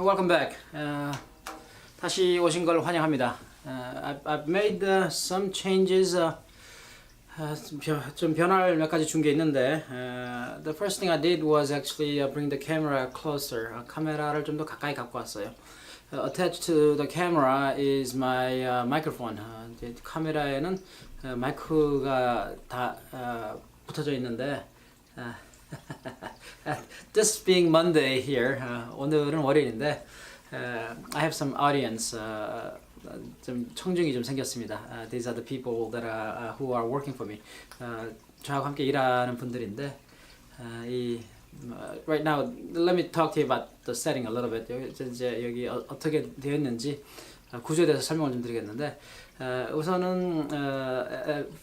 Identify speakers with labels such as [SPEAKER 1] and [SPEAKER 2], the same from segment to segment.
[SPEAKER 1] welcome back. 다시 오신 걸 환영합니다. I've made some changes. 좀 변화를 몇 가지 준 게 있는데, the first thing I did was actually bring the camera closer. 카메라를 좀 더 가까이 갖고 왔어요. Attached to the camera is my microphone. 이제 카메라에는 마이크가 다 붙어져 있는데. This being Monday here, 오늘은 월요일인데 I have some audience, 좀 청중이 좀 생겼습니다. These are the people that who are working for me. 저하고 함께 일하는 분들인데 right now, let me talk to you about the setting a little bit. 이제 여기 어떻게 되어 있는지 구조에 대해서 설명을 좀 드리겠는데 우선은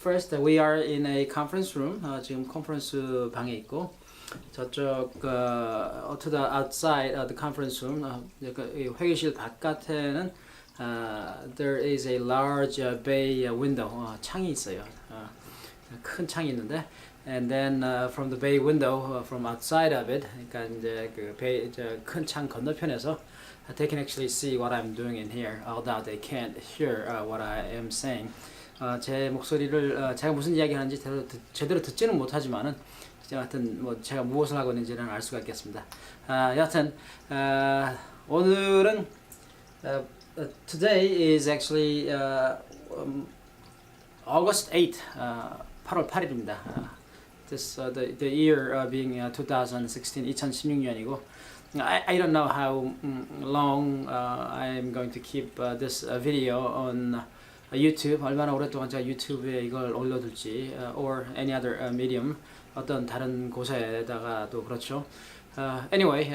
[SPEAKER 1] first we are in a conference room. 지금 컨퍼런스 방에 있고 저쪽 to the outside of the conference room, 회의실 바깥에는 there is a large bay window. 창이 있어요. 큰 창이 있는데 and then from the bay window, from outside of it, 그러니까 이제 그 베이 큰 창 건너편에서 they can actually see what I'm doing in here, although they can't hear what I am saying. 제 목소리를 제가 무슨 이야기 하는지 제대로 듣지는 못하지만은 하여튼 뭐 제가 무엇을 하고 있는지는 알 수가 있겠습니다. 여하튼 오늘은 today is actually August 8th, 8월 8일입니다. This the year being 2016, 2016년이고 I don't know how long I'm going to keep this video on YouTube. 얼마나 오랫동안 제가 유튜브에 이걸 올려둘지, or any other medium, 어떤 다른 곳에다가도 그렇죠. Anyway,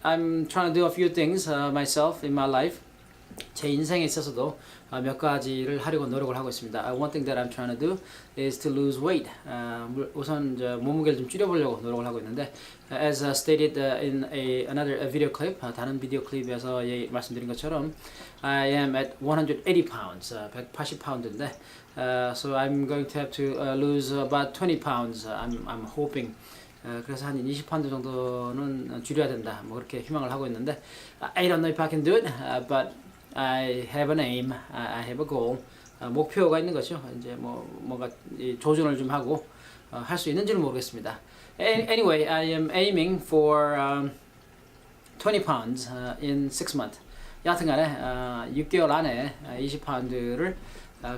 [SPEAKER 1] I'm trying to do a few things myself in my life. 제 인생에 있어서도 몇 가지를 하려고 노력을 하고 있습니다. One thing that I'm trying to do is to lose weight. 우선 몸무게를 좀 줄여보려고 노력을 하고 있는데, as stated in another video clip, 다른 비디오 클립에서 말씀드린 것처럼, I am at 180 pounds, 180파운드인데, so I'm going to have to lose about 20 pounds. I'm hoping. 그래서 한 20파운드 정도는 줄여야 된다. 뭐 그렇게 희망을 하고 있는데, I don't know if I can do it, but I have an aim, I have a goal. 목표가 있는 거죠. 이제 뭔가 조준을 좀 하고 할 수 있는지는 모르겠습니다. Anyway, I am aiming for 20 pounds in 6 months. 여하튼간에 6개월 안에 20파운드를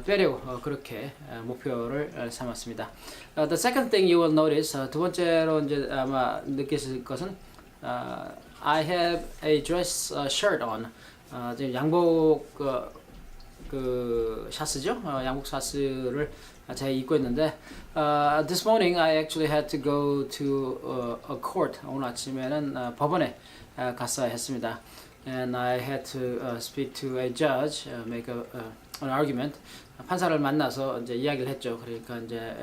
[SPEAKER 1] 빼려고 그렇게 목표를 삼았습니다. The second thing you will notice, 두 번째로 이제 아마 느끼실 것은 I have a dress shirt on. 지금 양복 그 샤스죠? 양복 샤스를 제가 입고 있는데 this morning I actually had to go to a court. 오늘 아침에는 법원에 갔어야 했습니다. And I had to speak to a judge, make an argument. 판사를 만나서 이제 이야기를 했죠. 그러니까 이제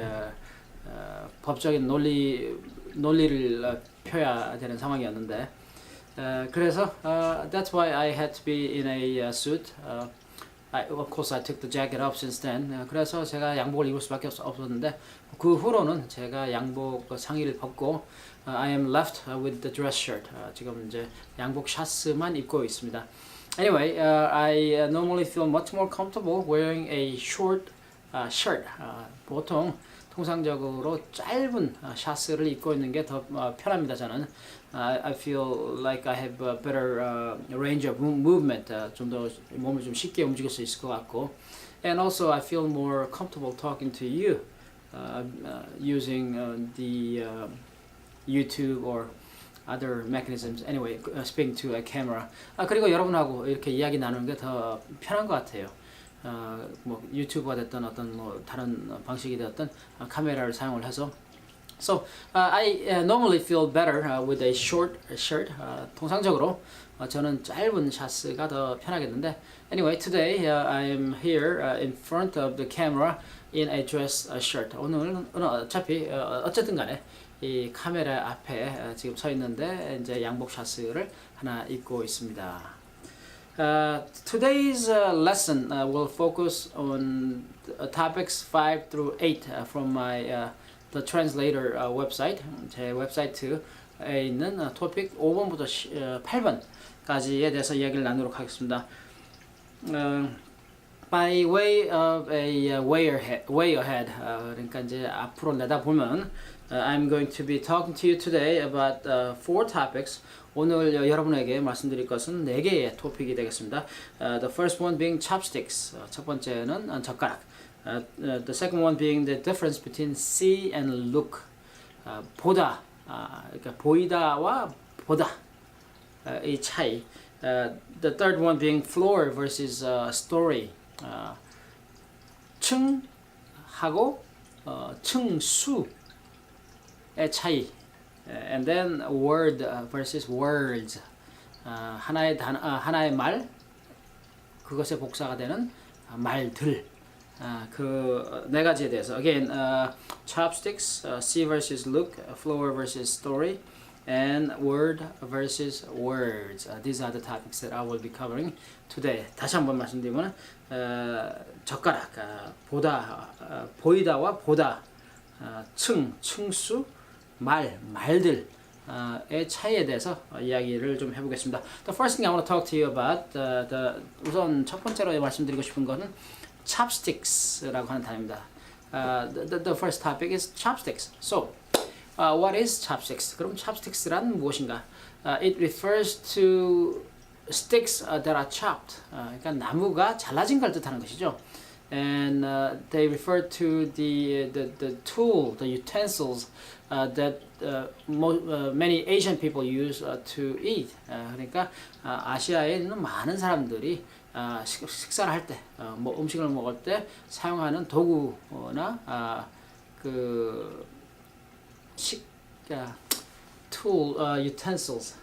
[SPEAKER 1] 법적인 논리를 펴야 되는 상황이었는데, 그래서 that's why I had to be in a suit. Of course, I took the jacket off since then. 그래서 제가 양복을 입을 수밖에 없었는데 그 후로는 제가 양복 상의를 벗고 I am left with the dress shirt. 지금 이제 양복 샤츠만 입고 있습니다. Anyway, I normally feel much more comfortable wearing a short shirt. 보통 통상적으로 짧은 샤츠를 입고 있는 게 더 편합니다. 저는 I feel like I have a better range of movement. 좀 더 몸을 좀 쉽게 움직일 수 있을 것 같고, and also I feel more comfortable talking to you using the YouTube or other mechanisms. Anyway, speaking to a camera. 그리고 여러분하고 이렇게 이야기 나누는 게 더 편한 것 같아요. 뭐 유튜브가 됐든 어떤 뭐 다른 방식이 되었든 카메라를 사용을 해서. So I normally feel better with a short shirt. 통상적으로 저는 짧은 샤츠가 더 편하겠는데, anyway, today I am here in front of the camera in a dress shirt. 오늘은 어차피 어쨌든 간에 이 카메라 앞에 지금 서 있는데 이제 양복 샤츠를 하나 입고 있습니다. Today's lesson will focus on topics 5 through 8 from my the translator website. 제 웹사이트에 있는 토픽 5번부터 8번 가지에 대해서 이야기를 나누도록 하겠습니다. By way of a way ahead, 그러니까 이제 앞으로 내다보면 I'm going to be talking to you today about four topics. 오늘 여러분에게 말씀드릴 것은 4개의 토픽이 되겠습니다. The first one being chopsticks. 첫 번째는 젓가락. The second one being the difference between see and look. 보다, 그러니까 보이다와 보다 이 차이. The third one being floor versus story. 층하고 층수의 차이. And then word versus words. 하나의 말, 그것의 복사가 되는 말들. 그 네 가지에 대해서. Again, chopsticks, see versus look, floor versus story, and word versus words. These are the topics that I will be covering today. 다시 한번 말씀드리면 젓가락, 보이다와 보다, 층수, 말들의 차이에 대해서 이야기를 좀 해보겠습니다. The first thing I want to talk to you about, 우선 첫 번째로 말씀드리고 싶은 것은 chopsticks라고 하는 단어입니다. The first topic is chopsticks. So, what is chopsticks? 그럼 chopsticks란 무엇인가? It refers to sticks that are chopped. 그러니까 나무가 잘라진 걸 뜻하는 것이죠. And they refer to the tool, the utensils that many Asian people use to eat. 그러니까 아시아에 있는 많은 사람들이 식사를 할 때, 음식을 먹을 때 사용하는 도구나 tool, utensils.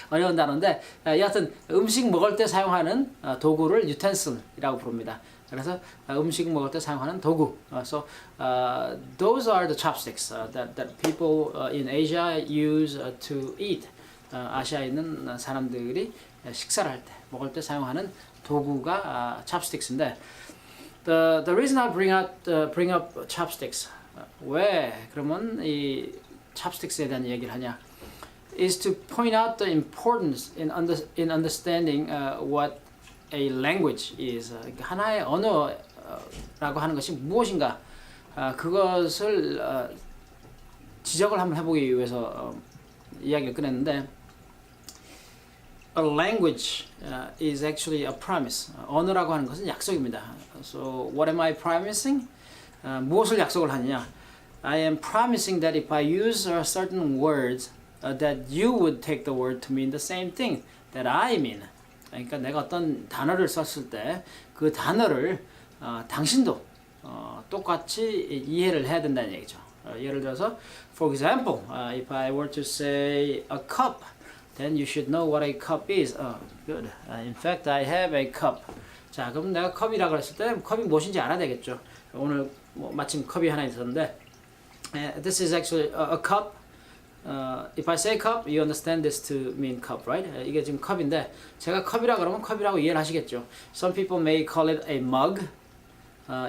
[SPEAKER 1] 어려운 단어인데 여하튼 음식 먹을 때 사용하는 도구를 utensil이라고 부릅니다. 그래서 음식 먹을 때 사용하는 도구. So those are the chopsticks that people in Asia use to eat. 아시아에 있는 사람들이 식사를 할 때, 먹을 때 사용하는 도구가 chopsticks인데, the reason I bring up chopsticks, 왜 그러면 이 chopsticks에 대한 얘기를 하냐, is to point out the importance in understanding what a language is. 하나의 언어라고 하는 것이 무엇인가, 그것을 지적을 한번 해보기 위해서 이야기를 꺼냈는데, a language is actually a promise. 언어라고 하는 것은 약속입니다. So what am I promising? 무엇을 약속을 하느냐? I am promising that if I use certain words, that you would take the word to mean the same thing that I mean. 그러니까 내가 어떤 단어를 썼을 때 그 단어를 당신도 똑같이 이해를 해야 된다는 얘기죠. 예를 들어서, for example, if I were to say a cup, then you should know what a cup is. Good. In fact, I have a cup. 자, 그럼 내가 컵이라고 그랬을 때 컵이 무엇인지 알아야 되겠죠. 오늘 마침 컵이 하나 있었는데, this is actually a cup. If I say cup, you understand this to mean cup, right? 이게 지금 컵인데 제가 컵이라 그러면 컵이라고 이해를 하시겠죠. Some people may call it a mug.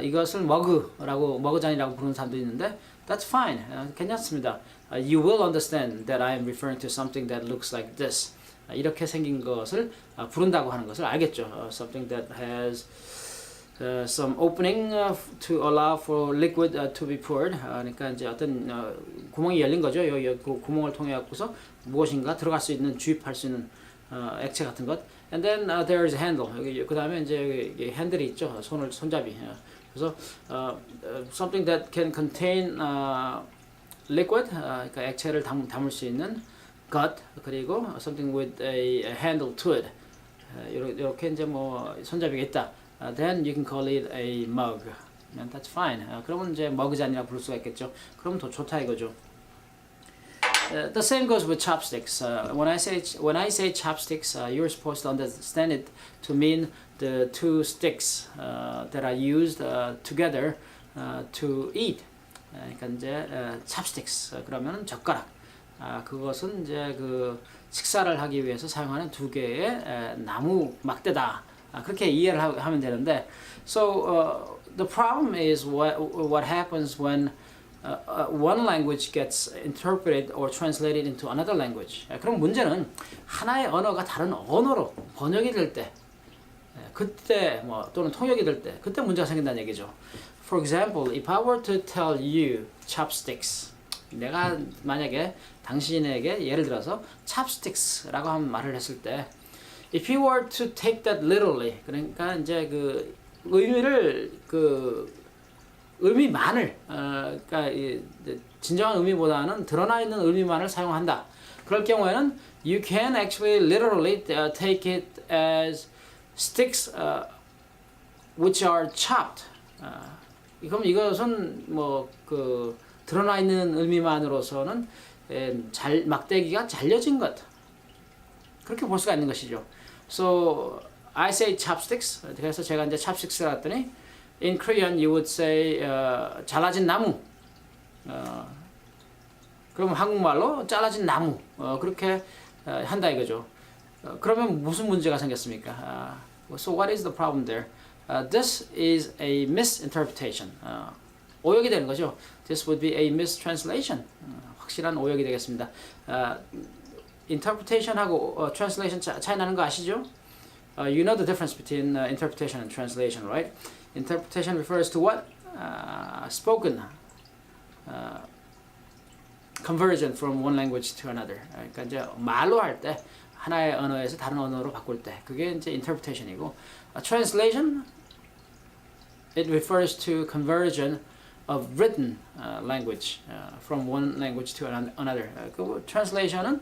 [SPEAKER 1] 이것을 머그잔이라고 부르는 사람도 있는데, that's fine. 괜찮습니다. You will understand that I am referring to something that looks like this. 이렇게 생긴 것을 부른다고 하는 것을 알겠죠. Something that has some opening to allow for liquid to be poured. 그러니까 이제 어떤 구멍이 열린 거죠. 그 구멍을 통해 갖고서 무엇인가 들어갈 수 있는, 주입할 수 있는 액체 같은 것. And then there is a handle. 그 다음에 이제 핸들이 있죠. 손잡이. 그래서 something that can contain liquid, 그러니까 액체를 담을 수 있는 것, 그리고 something with a handle to it. 이렇게 이제 손잡이가 있다. Then you can call it a mug. And that's fine. 그러면 이제 머그잔이라 부를 수가 있겠죠. 그럼 더 좋다 이거죠. The same goes with chopsticks. When I say chopsticks, you're supposed to understand it to mean the two sticks that are used together to eat. 그러니까 이제 chopsticks 그러면 젓가락. 그것은 이제 그 식사를 하기 위해서 사용하는 두 개의 나무 막대다. 그렇게 이해를 하면 되는데, so the problem is what happens when one language gets interpreted or translated into another language. 그럼 문제는 하나의 언어가 다른 언어로 번역이 될 때, 그때 뭐 또는 통역이 될 때, 그때 문제가 생긴다는 얘기죠. For example, if I were to tell you chopsticks, 내가 만약에 당신에게 예를 들어서 chopsticks라고 한 말을 했을 때, if you were to take that literally, 그러니까 이제 그 의미를 의미만을 그러니까 진정한 의미보다는 드러나 있는 의미만을 사용한다. 그럴 경우에는 you can actually literally take it as sticks which are chopped. 그럼 이것은 뭐 그 드러나 있는 의미만으로서는 막대기가 잘려진 것, 그렇게 볼 수가 있는 것이죠. So I say chopsticks. 그래서 제가 이제 chopsticks를 했더니 in Korean you would say 잘라진 나무. 그럼 한국말로 잘라진 나무. 그렇게 한다 이거죠. 그러면 무슨 문제가 생겼습니까? So what is the problem there? This is a misinterpretation. 오역이 되는 거죠. This would be a mistranslation. 확실한 오역이 되겠습니다. interpretation하고 translation 차이 나는 거 아시죠? You know the difference between interpretation and translation, right? Interpretation refers to what? Spoken conversion from one language to another. 그러니까 이제 말로 할 때 하나의 언어에서 다른 언어로 바꿀 때 그게 이제 interpretation이고, translation it refers to conversion of written language from one language to another. 그 translation은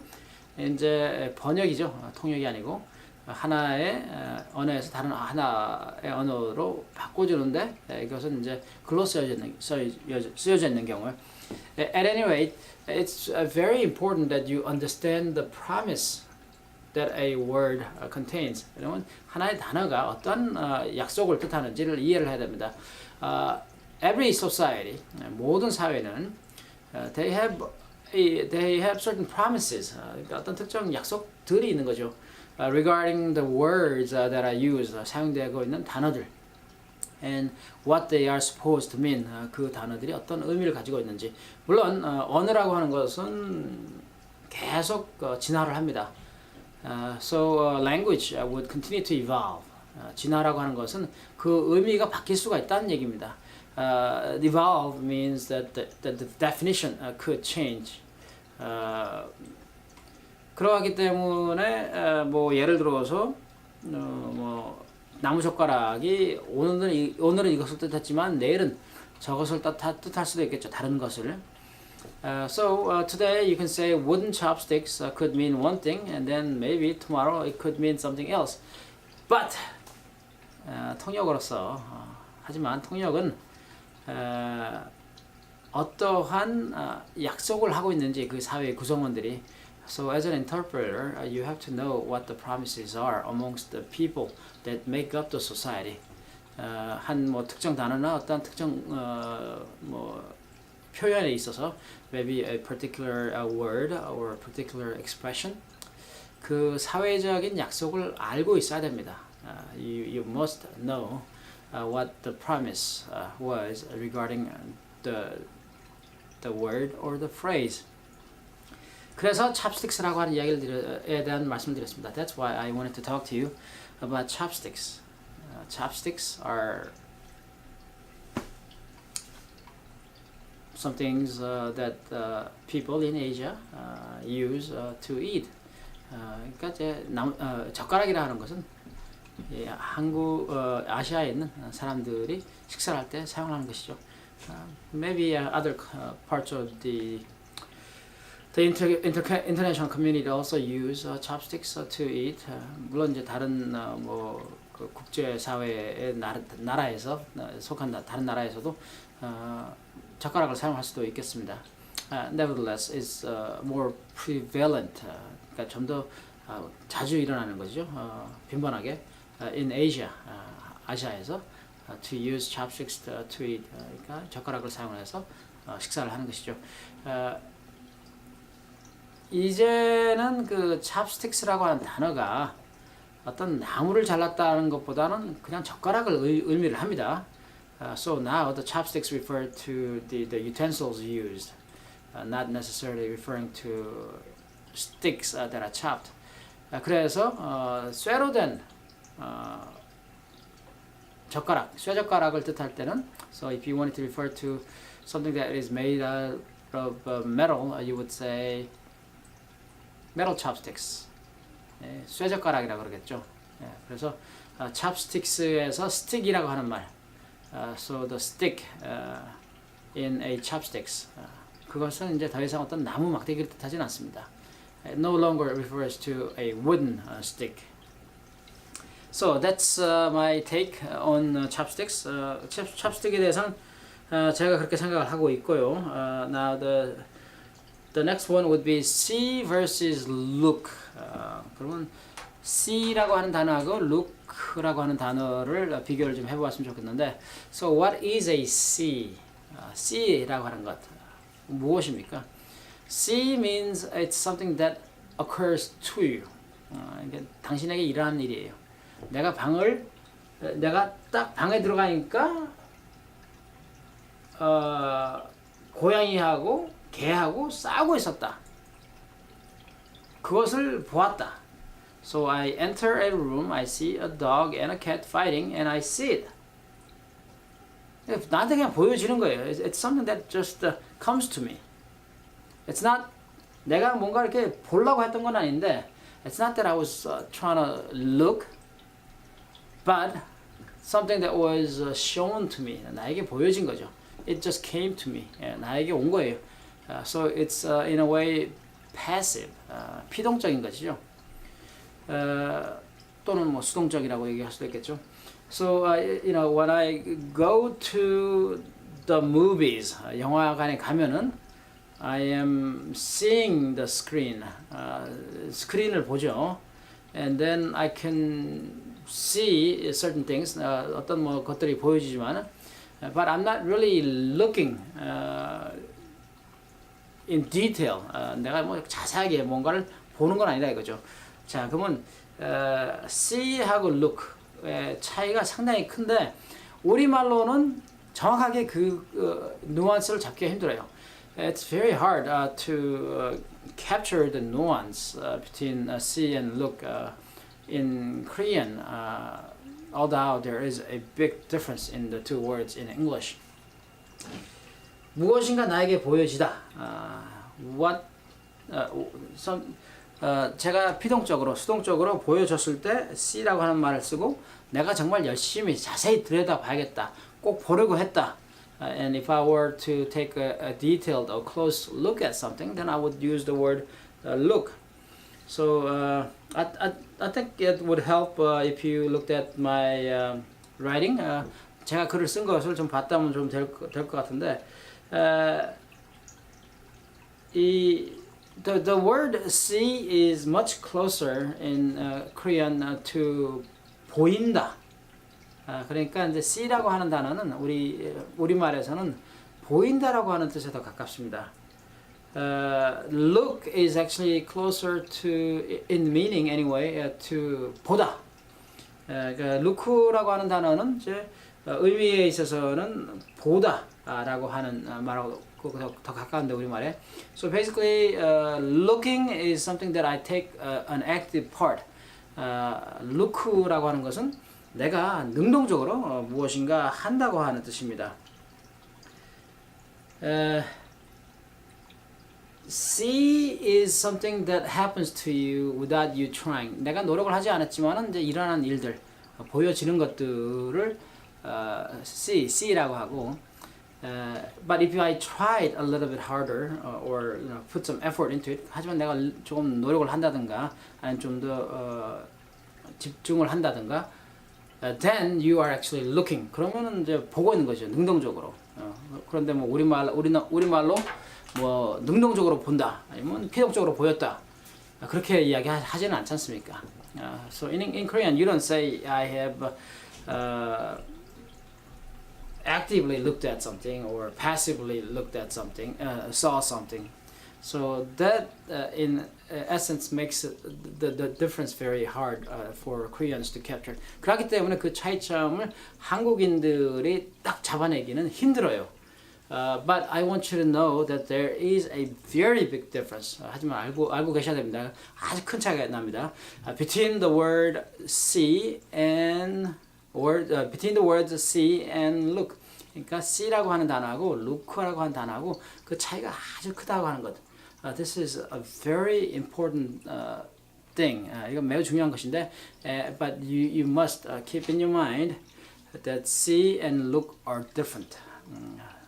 [SPEAKER 1] 이제 번역이죠. 통역이 아니고 하나의 언어에서 다른 하나의 언어로 바꿔주는데 이것은 이제 글로 쓰여져 있는 경우에. At any rate, it's very important that you understand the promise that a word contains. 그러면 하나의 단어가 어떤 약속을 뜻하는지를 이해를 해야 됩니다. Every society, 모든 사회는 they have certain promises. 그러니까 어떤 특정 약속들이 있는 거죠. Regarding the words that are used, 사용되고 있는 단어들, and what they are supposed to mean, 그 단어들이 어떤 의미를 가지고 있는지. 물론 언어라고 하는 것은 계속 진화를 합니다. So language would continue to evolve. 진화라고 하는 것은 그 의미가 바뀔 수가 있다는 얘기입니다. Evolve means that the definition could change. 그러하기 때문에 뭐 예를 들어서 뭐 나무젓가락이 오늘은 이것을 뜻했지만 내일은 저것을 뜻할 수도 있겠죠. 다른 것을. So today you can say wooden chopsticks could mean one thing, and then maybe tomorrow it could mean something else. But 통역으로서 하지만 통역은 어떠한 약속을 하고 있는지 그 사회의 구성원들이. So as an interpreter, you have to know what the promises are amongst the people that make up the society. 한 뭐 특정 단어나 어떤 특정 뭐 표현에 있어서 maybe a particular word or a particular expression, 그 사회적인 약속을 알고 있어야 됩니다. You must know what the promise was regarding the word or the phrase. 그래서 chopsticks라고 하는 이야기에 대한 말씀을 드렸습니다. That's why I wanted to talk to you about chopsticks. Chopsticks are some things that people in Asia use to eat. 그러니까 이제 젓가락이라 하는 것은 아시아에 있는 사람들이 식사를 할 때 사용하는 것이죠. Maybe other parts of the international community also use chopsticks to eat. 물론 이제 다른 뭐 그 국제 사회의 나라에서 속한 다른 나라에서도 젓가락을 사용할 수도 있겠습니다. Nevertheless, it's more prevalent. 그러니까 좀 더 자주 일어나는 거죠. 빈번하게 in Asia, 아시아에서 to use chopsticks to eat. 그러니까 젓가락을 사용해서 식사를 하는 것이죠. 이제는 그 chopsticks라고 하는 단어가 어떤 나무를 잘랐다는 것보다는 그냥 젓가락을 의미를 합니다. So now the chopsticks refer to the utensils used, not necessarily referring to sticks that are chopped. 그래서 쇠로 된 젓가락, 쇠젓가락을 뜻할 때는 so if you wanted to refer to something that is made out of metal, you would say metal chopsticks. 쇠젓가락이라고 그러겠죠. 그래서 chopsticks에서 stick이라고 하는 말. So the stick in a chopsticks. 그것은 이제 더 이상 어떤 나무 막대기를 뜻하진 않습니다. It no longer refers to a wooden stick. So that's my take on chopsticks. chopstick에 대해서는 제가 그렇게 생각을 하고 있고요. Now the next one would be see versus look. 그러면 see라고 하는 단어하고 look라고 하는 단어를 비교를 좀 해보았으면 좋겠는데, so what is a see? see라고 하는 것 무엇입니까? See means it's something that occurs to you. 이게 당신에게 일어나는 일이에요. 내가 딱 방에 들어가니까 고양이하고 개하고 싸우고 있었다. 그것을 보았다. So I enter a room, I see a dog and a cat fighting, and I see it. 나한테 그냥 보여지는 거예요. It's something that just comes to me. It's not 내가 뭔가 이렇게 보려고 했던 건 아닌데, it's not that I was trying to look, but something that was shown to me. 나에게 보여진 거죠. It just came to me. 나에게 온 거예요. So it's in a way passive, 피동적인 것이죠. 또는 뭐 수동적이라고 얘기할 수도 있겠죠. So when I go to the movies, 영화관에 가면은 I am seeing the screen, 스크린을 보죠. And then I can see certain things, 어떤 뭐 것들이 보여지지만, but I'm not really looking in detail. 내가 뭐 자세하게 뭔가를 보는 건 아니다 이거죠. 자, 그러면 see하고 look의 차이가 상당히 큰데 우리말로는 정확하게 그 누안스를 잡기가 힘들어요. It's very hard to capture the nuance between see and look in Korean, although there is a big difference in the two words in English. 무엇인가 나에게 보여지다. 제가 피동적으로, 수동적으로 보여줬을 때 see라고 하는 말을 쓰고 내가 정말 열심히 자세히 들여다봐야겠다. 꼭 보려고 했다. And if I were to take a detailed or close look at something, then I would use the word look. So I think it would help if you looked at my writing. 제가 글을 쓴 것을 좀 봤다면 좀 될 것 같은데, the word see is much closer in Korean to 보인다. 그러니까 이제 see라고 하는 단어는 우리말에서는 보인다라고 하는 뜻에 더 가깝습니다. Look is actually closer to, in meaning anyway, to 보다. 그러니까 look라고 하는 단어는 이제 의미에 있어서는 보다라고 하는 말하고 더 가까운데 우리말에. So basically, looking is something that I take an active part. look라고 하는 것은 내가 능동적으로 무엇인가 한다고 하는 뜻입니다. See is something that happens to you without you trying. 내가 노력을 하지 않았지만은 이제 일어나는 일들, 보여지는 것들을 see라고 하고, but if I tried a little bit harder or put some effort into it, 하지만 내가 조금 노력을 한다든가 아니면 좀 더 집중을 한다든가, then you are actually looking. 그러면은 이제 보고 있는 거죠, 능동적으로. 그런데 뭐 우리말로 뭐 능동적으로 본다, 아니면 피동적으로 보였다, 그렇게 이야기하지는 않지 않습니까? So in Korean, you don't say I have actively looked at something or passively looked at something, saw something. So that in essence makes the difference very hard for Koreans to capture. 그렇기 때문에 그 차이점을 한국인들이 딱 잡아내기는 힘들어요. But I want you to know that there is a very big difference. 하지만 알고 계셔야 됩니다. 아주 큰 차이가 납니다. Between the word see and between the words see and look. 그러니까 see라고 하는 단어하고 look라고 하는 단어하고 그 차이가 아주 크다고 하는 것. This is a very important thing. 이건 매우 중요한 것인데, but you must keep in your mind that see and look are different.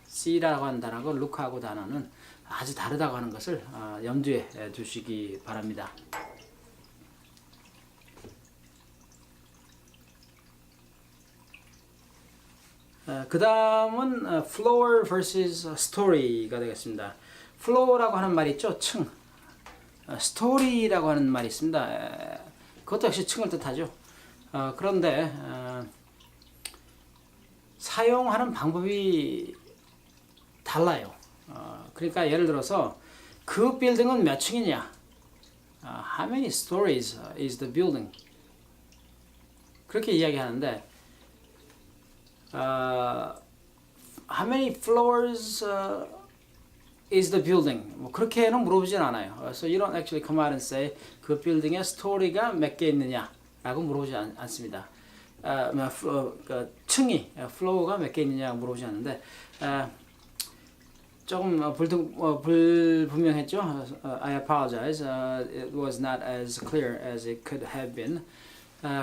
[SPEAKER 1] see라고 하는 단어하고 look하고 단어는 아주 다르다고 하는 것을 염두에 두시기 바랍니다. 그 다음은 floor versus story가 되겠습니다. floor라고 하는 말이 있죠, 층. story라고 하는 말이 있습니다. 그것도 역시 층을 뜻하죠. 그런데 사용하는 방법이 달라요. 그러니까 예를 들어서 그 빌딩은 몇 층이냐? How many stories is the building? 그렇게 이야기하는데 How many floors is the building? 뭐 그렇게는 물어보진 않아요. So you don't actually come out and say 그 빌딩에 스토리가 몇 개 있느냐라고 물어보지 않습니다. 층이 플로어가 몇 개 있느냐고 물어보지 않는데 조금 불분명했죠. I apologize. It was not as clear as it could have been.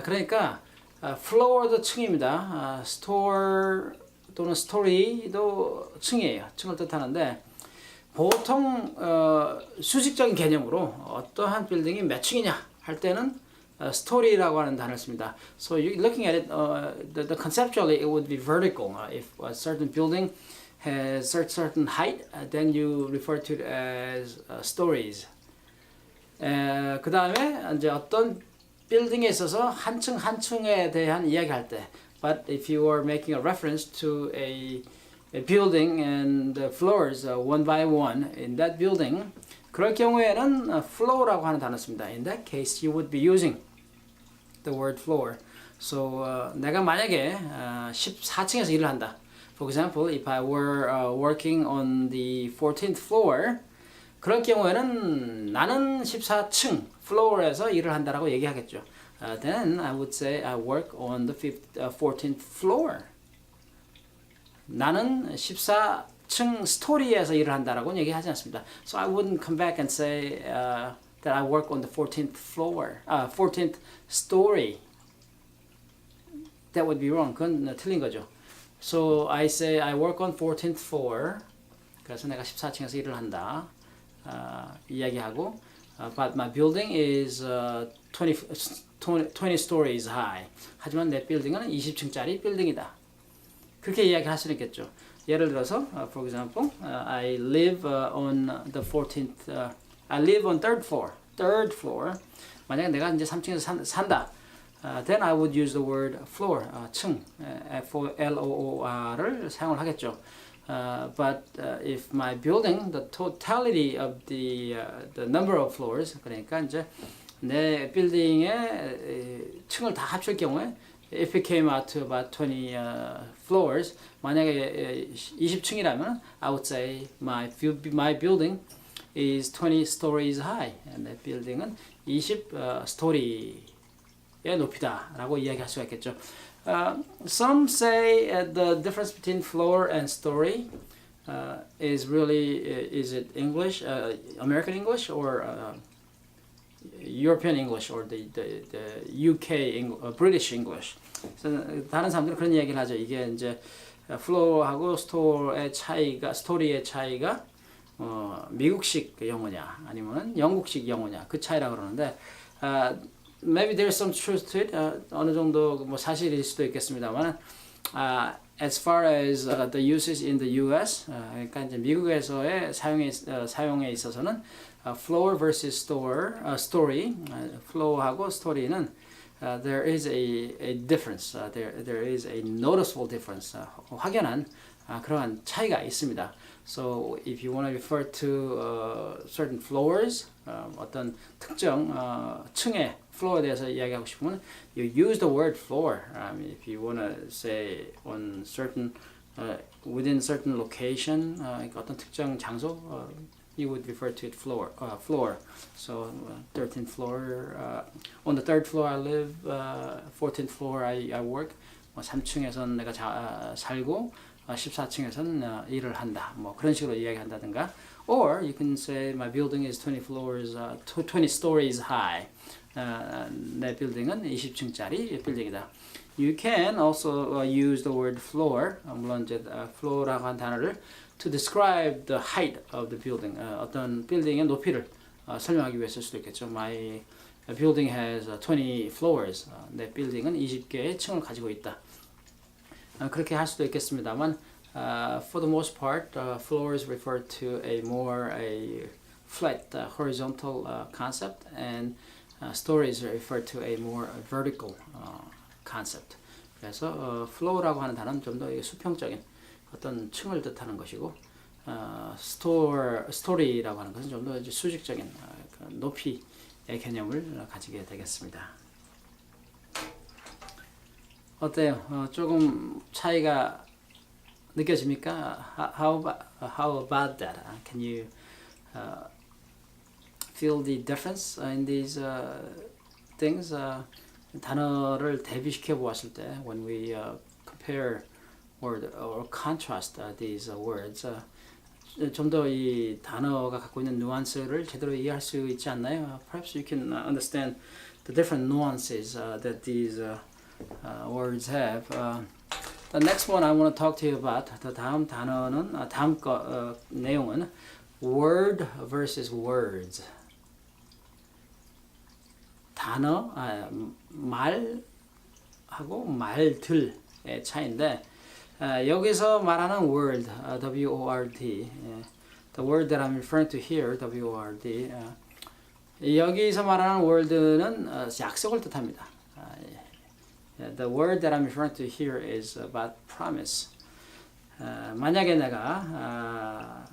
[SPEAKER 1] 그러니까 floor도 층입니다. store 또는 story도 층이에요. 층을 뜻하는데 보통 수직적인 개념으로 어떠한 빌딩이 몇 층이냐 할 때는 story라고 하는 단어를 씁니다. So you looking at it, the conceptually it would be vertical. If a certain building has certain height, then you refer to it as stories. 그 다음에 이제 어떤 빌딩에 있어서 한 층 한 층에 대한 이야기할 때, but if you are making a reference to a building and the floors one by one in that building, 그럴 경우에는 floor라고 하는 단어 씁니다. In that case, you would be using the word floor. So 내가 만약에 14층에서 일을 한다. For example, if I were working on the 14th floor, 그럴 경우에는 나는 14층 floor에서 일을 한다라고 얘기하겠죠. Then I would say I work on the 14th floor. 나는 14층 스토리에서 일을 한다라고 얘기하지 않습니다. So I wouldn't come back and say that I work on the 14th floor, 14th story. That would be wrong. 그건 틀린 거죠. So I say I work on 14th floor. 그래서 내가 14층에서 일을 한다. 이야기하고 but my building is 20 stories high. 하지만 내 빌딩은 20층짜리 빌딩이다. 그렇게 이야기할 수 있겠죠. 예를 들어서 for example, I live on the 14th I live on third floor. 만약에 내가 이제 3층에서 산다. Then I would use the word floor, 층, F-O-L-O-O-R를 사용을 하겠죠. But if my building, the totality of the number of floors, 그러니까 이제 내 빌딩의 층을 다 합칠 경우에, if it came out to about 20 floors, 만약에 20층이라면, I would say my building is 20 stories high. 내 빌딩은 20 스토리의 높이다라고 이야기할 수가 있겠죠. Some say the difference between floor and story is really is it English, American English, or European English, or the UK English, British English. 다른 사람들은 그런 이야기를 하죠. 이게 이제 floor하고 story의 차이가 미국식 영어냐 아니면 영국식 영어냐 그 차이라고 그러는데. Maybe there's some truth to it. 어느 정도 뭐 사실일 수도 있겠습니다만, as far as the usage in the U.S., 그러니까 이제 미국에서의 사용에 있어서는 floor versus story, flow하고 story는 there is a difference. There is a noticeable difference. 확연한 그러한 차이가 있습니다. So if you want to refer to certain floors, 어떤 특정 층의 floor에 대해서 이야기하고 싶으면 you use the word floor. If you want to say on certain within certain location, 어떤 특정 장소, you would refer to it floor. So 13th floor, on the 3rd floor I live, 14th floor I work. 3층에서는 내가 살고 14층에서는 일을 한다. 뭐 그런 식으로 이야기한다든가. Or you can say my building is 20 floors, 20 stories high. 내 빌딩은 20층짜리 빌딩이다. You can also use the word floor. 물론 이제 floor라고 한 단어를 to describe the height of the building. 어떤 빌딩의 높이를 설명하기 위해 쓸 수도 있겠죠. My building has 20 floors. 내 빌딩은 20개의 층을 가지고 있다. 그렇게 할 수도 있겠습니다만 for the most part, floors refer to a more a flat, horizontal concept, and stories refer to a more vertical concept. 그래서 flow라고 하는 단어는 좀 더 수평적인 어떤 층을 뜻하는 것이고, story라고 하는 것은 좀 더 수직적인 높이의 개념을 가지게 되겠습니다. 어때요? 조금 차이가 느껴집니까? How about that? Can you feel the difference in these things? 단어를 대비시켜 보았을 때, when we compare or contrast these words, 좀 더 이 단어가 갖고 있는 누안스를 제대로 이해할 수 있지 않나요? Perhaps you can understand the different nuances that these words have. The next one I want to talk to you about. 다음 단어는 다음 내용은 word versus words. 단어 말하고 말들의 차이인데 여기서 말하는 word, W-O-R-D, the word that I'm referring to here, W-O-R-D, 여기서 말하는 word는 약속을 뜻합니다. The word that I'm referring to here is about promise. 만약에 내가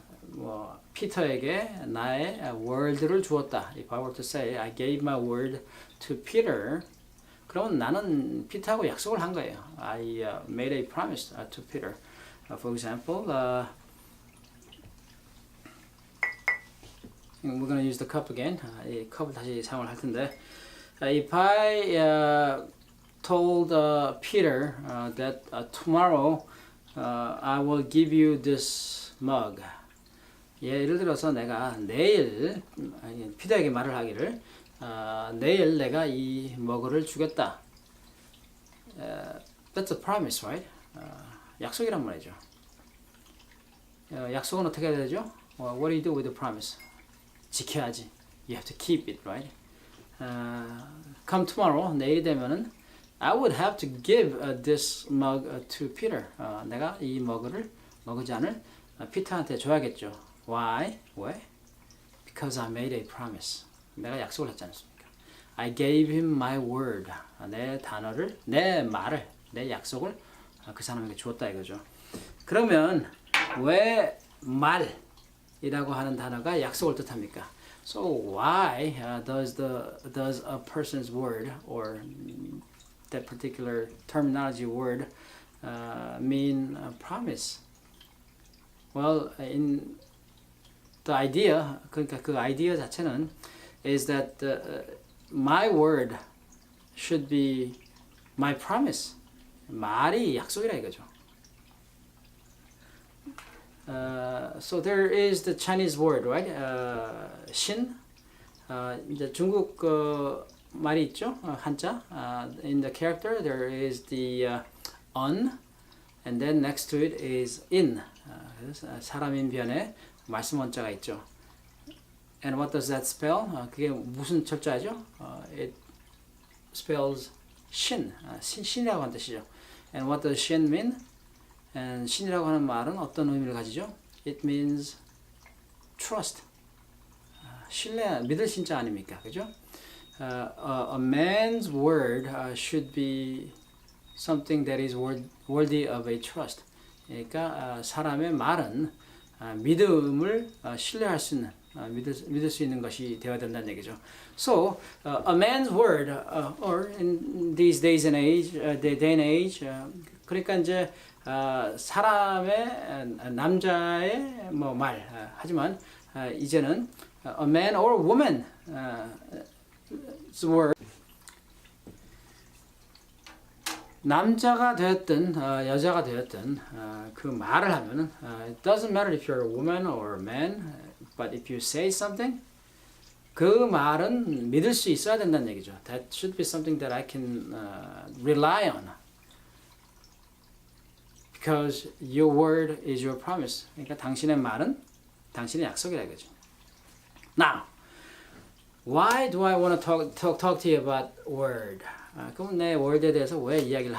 [SPEAKER 1] 피터에게 나의 word를 주었다. If I were to say I gave my word to Peter, 그러면 나는 피터하고 약속을 한 거예요. I made a promise to Peter. For example, we're going to use the cup again. 이 컵을 다시 사용을 할 텐데, if I told Peter that tomorrow I will give you this mug. 예를 들어서 내가 내일 피터에게 말을 하기를 내일 내가 이 머그를 주겠다. That's a promise, right? 약속이란 말이죠. 약속은 어떻게 해야 되죠? What do you do with the promise? 지켜야지. You have to keep it, right? Come tomorrow, 내일이 되면은 I would have to give this mug to Peter. 내가 이 머그잔을 피터한테 줘야겠죠. Why? 왜? Because I made a promise. 내가 약속을 했지 않습니까? I gave him my word. 내 단어를, 내 말을, 내 약속을 그 사람에게 주었다 이거죠. 그러면 왜 말이라고 하는 단어가 약속을 뜻합니까? So why does a person's word or that particular terminology word mean promise? Well, in the idea, 그러니까 그 아이디어 자체는 is that my word should be my promise. 말이 약속이라 이거죠. So there is the Chinese word, right? 신. 이제 중국 말이 있죠. 한자. In the character there is the on, and then next to it is in. 사람인 변에 말씀 원자가 있죠. And what does that spell? 그게 무슨 철자죠? It spells 신. 신이라고 하는 뜻이죠. And what does 신 mean? And 신이라고 하는 말은 어떤 의미를 가지죠? It means trust. 신뢰, 믿을 신자 아닙니까? 그죠? A man's word should be something that is worthy of a trust. 그러니까 사람의 말은 믿음을 신뢰할 수 있는 믿을 수 있는 것이 되어야 된다는 얘기죠. So a man's word or in these days and age, the day and age, 그러니까 이제 사람의 남자의 뭐 말 하지만 이제는 a man or woman word 남자가 되었든 여자가 되었든 그 말을 하면은 it doesn't matter if you're a woman or a man, but if you say something, 그 말은 믿을 수 있어야 된다는 얘기죠. That should be something that I can rely on, because your word is your promise. 그러니까 당신의 말은 당신의 약속이라 이거죠. Now, why do I want to talk to you about word? 그럼 내 word에 대해서 왜 이야기를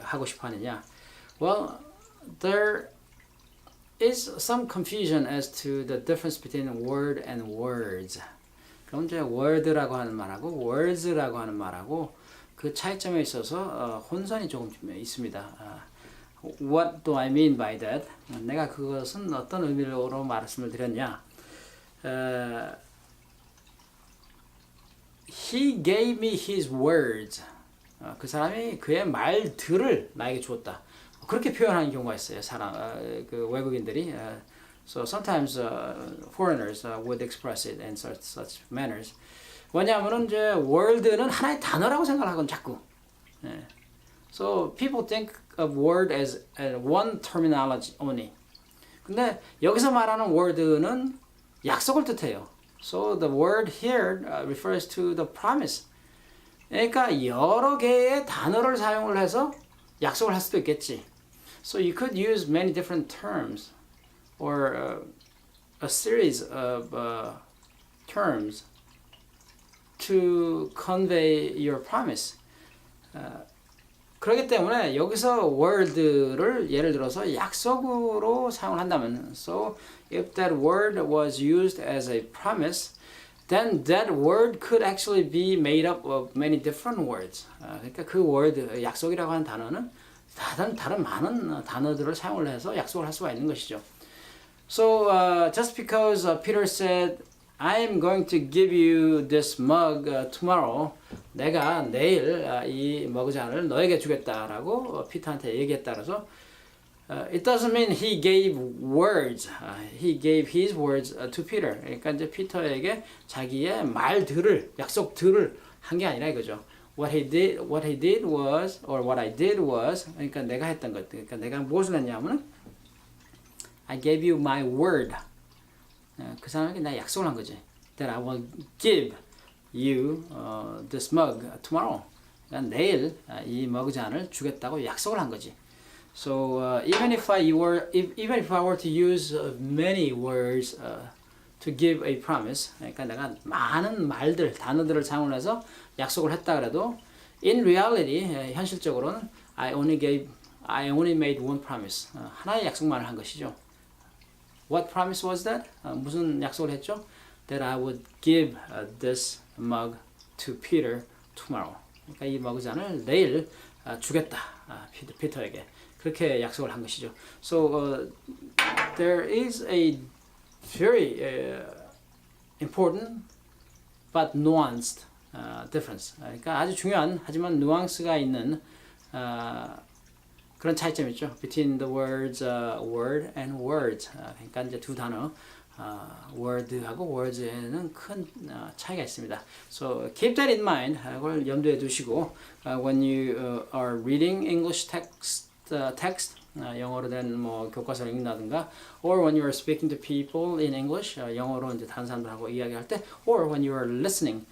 [SPEAKER 1] 하고 싶어 하느냐? Well, there is some confusion as to the difference between word and words. 그럼 이제 word라고 하는 말하고 words라고 하는 말하고 그 차이점에 있어서 혼선이 조금 있습니다. What do I mean by that? 내가 그것은 어떤 의미로 말씀을 드렸냐? He gave me his words. 그 사람이 그의 말들을 나에게 주었다. 그렇게 표현하는 경우가 있어요. 그 외국인들이. So sometimes foreigners would express it in such manners. 왜냐하면은 이제 word는 하나의 단어라고 생각하거든 자꾸. So people think of word as one terminology only. 근데 여기서 말하는 word는 약속을 뜻해요. So the word here refers to the promise. 그러니까 여러 개의 단어를 사용을 해서 약속을 할 수도 있겠지. So you could use many different terms or a series of terms to convey your promise. 그렇기 때문에 여기서 word를 예를 들어서 약속으로 사용을 한다면, so if that word was used as a promise, then that word could actually be made up of many different words. 그러니까 그 word, 약속이라고 하는 단어는 다른 많은 단어들을 사용을 해서 약속을 할 수가 있는 것이죠. So just because Peter said, I'm going to give you this mug tomorrow. 내가 내일 이 머그잔을 너에게 주겠다라고 피터한테 얘기했다. 그래서 it doesn't mean he gave words. He gave his words to Peter. 그러니까 이제 피터에게 자기의 말들을, 약속들을 한 게 아니라 이거죠. What he did was, or what I did was, 그러니까 내가 했던 것. 그러니까 내가 무엇을 했냐면은 I gave you my word. 그 사람에게 나 약속을 한 거지. That I will give you this mug tomorrow. 그러니까 내일 이 머그잔을 주겠다고 약속을 한 거지. So even if I were to use many words to give a promise, 그러니까 내가 많은 말들, 단어들을 사용을 해서 약속을 했다 그래도 in reality, 현실적으로는 I only made one promise. 하나의 약속만을 한 것이죠. What promise was that? 무슨 약속을 했죠? That I would give this mug to Peter tomorrow. 그러니까 이 머그잔을 내일 주겠다. 피터에게. 그렇게 약속을 한 것이죠. So there is a very important but nuanced difference. 그러니까 아주 중요한 하지만 누앙스가 있는 그런 차이점이 있죠. Between the words word and words. 그러니까 이제 두 단어 word하고 words에는 큰 차이가 있습니다. So keep that in mind. 그걸 염두에 두시고 when you are reading English text 영어로 된 뭐 교과서를 읽는다든가, or when you are speaking to people in English 영어로 이제 다른 사람들하고 이야기할 때, or when you are listening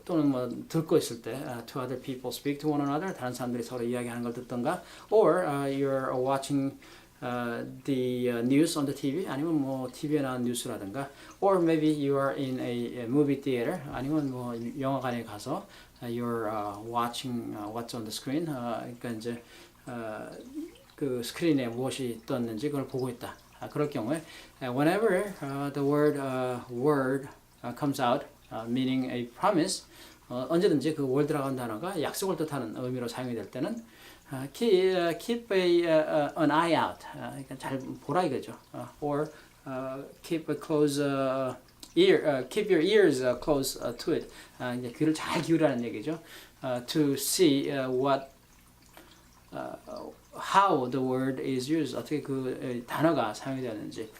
[SPEAKER 1] 또는 뭐 듣고 있을 때 to other people speak to one another, 다른 사람들이 서로 이야기하는 걸 듣던가, or you're watching the news on the TV, 아니면 뭐 TV에 나온 뉴스라든가, or maybe you are in a movie theater, 아니면 뭐 영화관에 가서 you're watching what's on the screen, 그러니까 이제 그 스크린에 무엇이 떴는지 그걸 보고 있다. 그럴 경우에 whenever the word comes out, meaning a promise, 언제든지 그 word라고 하는 단어가 약속을 뜻하는 의미로 사용이 될 때는 keep an eye out. 그러니까 잘 보라 이거죠. Or keep a close keep your ears close to it. 이제 귀를 잘 기울이라는 얘기죠. To see how the word is used. 어떻게 그 단어가 사용이 되었는지.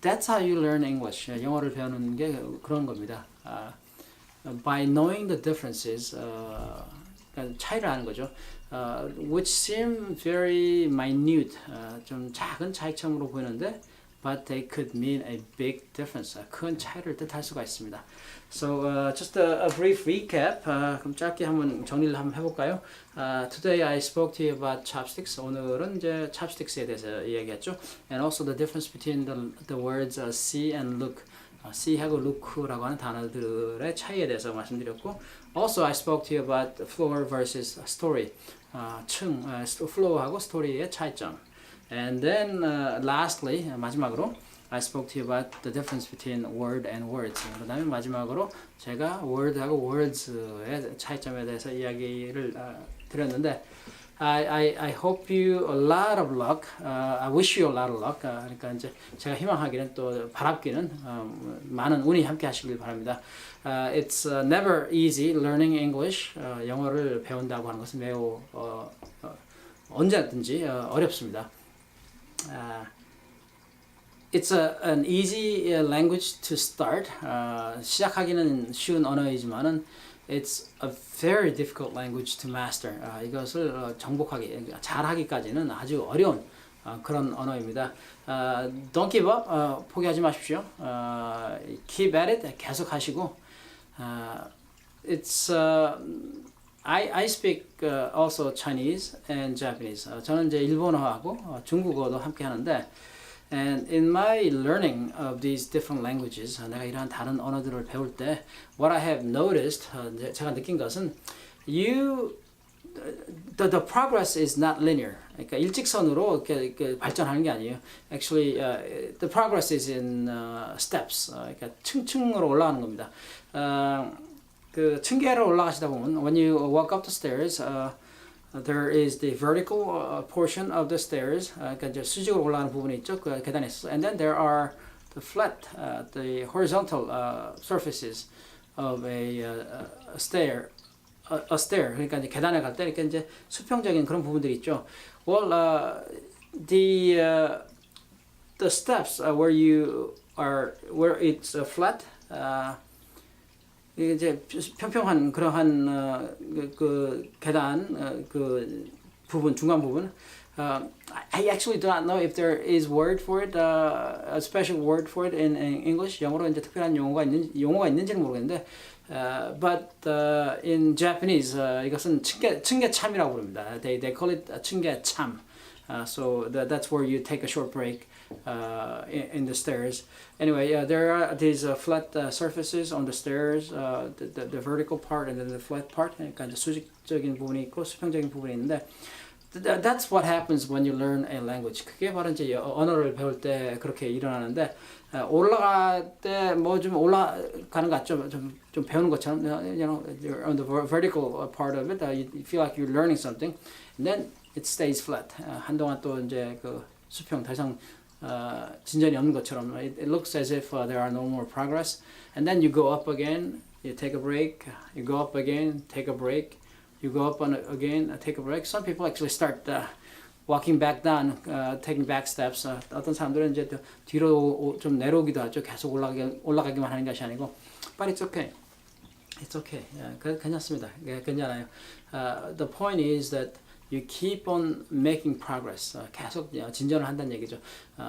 [SPEAKER 1] That's how you learn English. 영어를 배우는 게 그런 겁니다. By knowing the differences, 그러니까 차이를 아는 거죠. Which seem very minute, 좀 작은 차이점으로 보이는데, but they could mean a big difference. 큰 차이를 뜻할 수가 있습니다. So just a brief recap. 그럼 짧게 한번 정리를 한번 해볼까요? Today I spoke to you about chopsticks. 오늘은 이제 chopsticks에 대해서 이야기했죠. And also the difference between the words see and look. see하고 look라고 하는 단어들의 차이에 대해서 말씀드렸고, also I spoke to you about floor versus story. flow하고 story의 차이점. And then lastly, 마지막으로 I spoke to you about the difference between word and words. 그 다음에 마지막으로 제가 word하고 words의 차이점에 대해서 이야기를 드렸는데, I hope you a lot of luck. I wish you a lot of luck. 그러니까 이제 제가 희망하기는 또 바랍기는 많은 운이 함께 하시길 바랍니다. It's never easy learning English. 영어를 배운다고 하는 것은 매우 언제든지 어렵습니다. It's an easy language to start. 시작하기는 쉬운 언어이지만은 it's a very difficult language to master. 이것을 정복하기, 잘하기까지는 아주 어려운 그런 언어입니다. Don't give up. 포기하지 마십시오. Keep at it. 계속 하시고. It's I speak also Chinese and Japanese. 저는 이제 일본어하고 중국어도 함께 하는데, and in my learning of these different languages, 내가 이러한 다른 언어들을 배울 때, what I have noticed, 제가 느낀 것은, the progress is not linear. 그러니까 일직선으로 이렇게 발전하는 게 아니에요. Actually, the progress is in steps. 그러니까 층층으로 올라가는 겁니다. 그 층계를 올라가시다 보면, when you walk up the stairs, there is the vertical portion of the stairs. 그러니까 이제 수직으로 올라가는 부분이 있죠. 그 계단에 있어. And then there are the flat, the horizontal surfaces of a stair. A stair. 그러니까 이제 계단에 갈 때 이렇게 이제 수평적인 그런 부분들이 있죠. Well, the steps where it's flat. 이제 평평한 그러한 그 계단 그 부분 중간 부분. I actually do not know if there is word for it, a special word for it in English. 영어로 이제 특별한 용어가 있는지는 모르겠는데, but in Japanese 이것은 층계참이라고 부릅니다. They call it 층계참. So that's where you take a short break in the stairs. Anyway, there are these flat surfaces on the stairs, the vertical part and then the flat part. 그러니까 이제 수직적인 부분이 있고 수평적인 부분이 있는데, that's what happens when you learn a language. 그게 바로 이제 언어를 배울 때 그렇게 일어나는데, 올라갈 때 뭐 좀 올라가는 것 같죠. 좀 배우는 것처럼, you know, you're on the vertical part of it, you feel like you're learning something, and then it stays flat. 한동안 또 이제 그 수평 더 이상 진전이 없는 것처럼, it looks as if there are no more progress, and then you go up again, you take a break, you go up again, take a break, you go up again, take a break. Some people actually start walking back down, taking back steps. 어떤 사람들은 이제 뒤로 좀 내려오기도 하죠. 계속 올라가기만 하는 것이 아니고, but it's okay. It's okay. 괜찮습니다. 괜찮아요. The point is that you keep on making progress. 계속 진전을 한다는 얘기죠.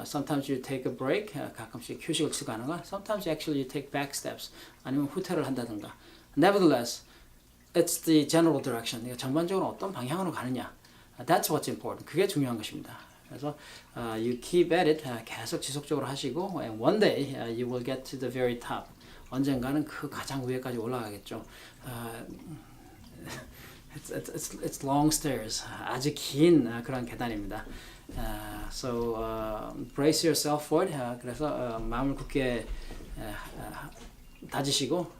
[SPEAKER 1] Sometimes you take a break. 가끔씩 휴식을 치고 하는 거. Sometimes actually you take back steps. 아니면 후퇴를 한다든가. Nevertheless, it's the general direction. 전반적으로 어떤 방향으로 가느냐. That's what's important. 그게 중요한 것입니다. 그래서 you keep at it. 계속 지속적으로 하시고, and one day you will get to the very top. 언젠가는 그 가장 위에까지 올라가겠죠. It's long stairs. 아주 긴 그런 계단입니다. So brace yourself for it. 그래서 마음을 굳게 다지시고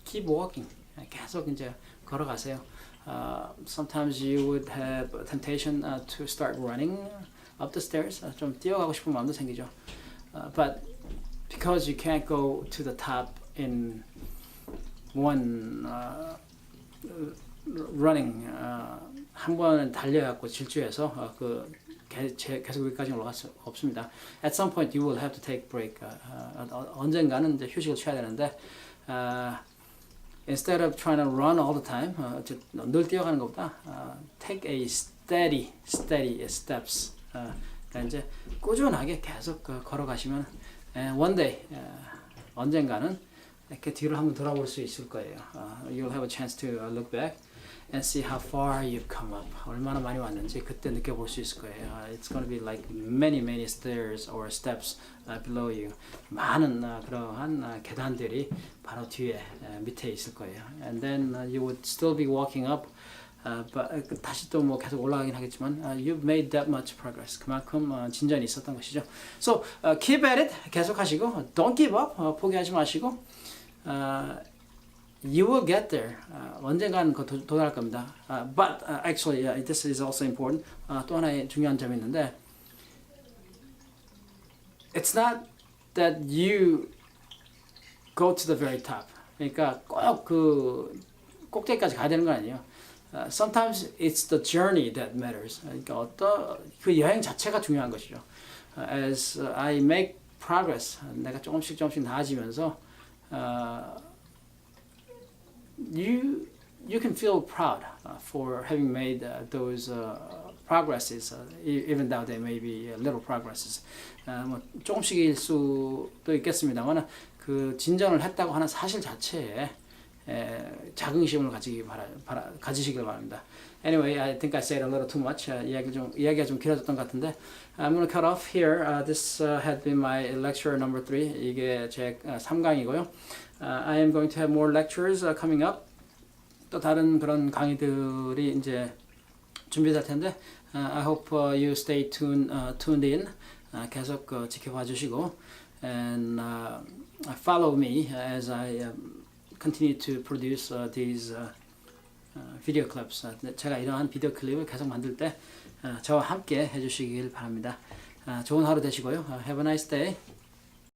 [SPEAKER 1] keep walking. 계속 이제 걸어가세요. sometimes you would have a temptation to start running up the stairs. 좀 뛰어가고 싶은 마음도 생기죠. But because you can't go to the top in one running, 한 번은 달려갖고 질주해서 계속 여기까지 올라갈 수 없습니다. At some point you will have to take break. 언젠가는 이제 휴식을 취해야 되는데 instead of trying to run all the time, 늘 뛰어가는 것보다 take a steady steps. 그러니까 이제 꾸준하게 계속 걸어가시면 one day 언젠가는 이렇게 뒤를 한번 돌아볼 수 있을 거예요. You'll have a chance to look back and see how far you've come up. 얼마나 많이 왔는지 그때 느껴볼 수 있을 거예요. It's going to be like many stairs or steps below you. 많은 그러한 계단들이 바로 뒤에 밑에 있을 거예요. And then you would still be walking up. But 다시 또 뭐 계속 올라가긴 하겠지만 you've made that much progress. 그만큼 진전이 있었던 것이죠. So keep at it. 계속하시고 don't give up. 포기하지 마시고 you will get there. 언젠가는 도달할 겁니다. But actually, this is also important. 또 하나의 중요한 점이 있는데, it's not that you go to the very top. 그러니까 꼭 그 꼭대기까지 가야 되는 건 아니에요. Sometimes it's the journey that matters. 그러니까 그 여행 자체가 중요한 것이죠. As I make progress, 내가 조금씩 나아지면서 you can feel proud for having made those progresses, even though they may be little progresses. 뭐 조금씩일 수도 있겠습니다만 그 진전을 했다고 하는 사실 자체에 자긍심을 가지시길 바랍니다. Anyway, I think I said a little too much. 이야기가 좀 길어졌던 것 같은데, I'm going to cut off here. This had been my lecture number 3. 이게 제 3강이고요. I am going to have more lectures coming up. 또 다른 그런 강의들이 이제 준비될 텐데, I hope you stay tuned in. 계속 지켜봐 주시고, and follow me as I continue to produce these video clips. 제가 이러한 비디오 클립을 계속 만들 때 저와 함께 해주시길 바랍니다. 좋은 하루 되시고요. Have a nice day.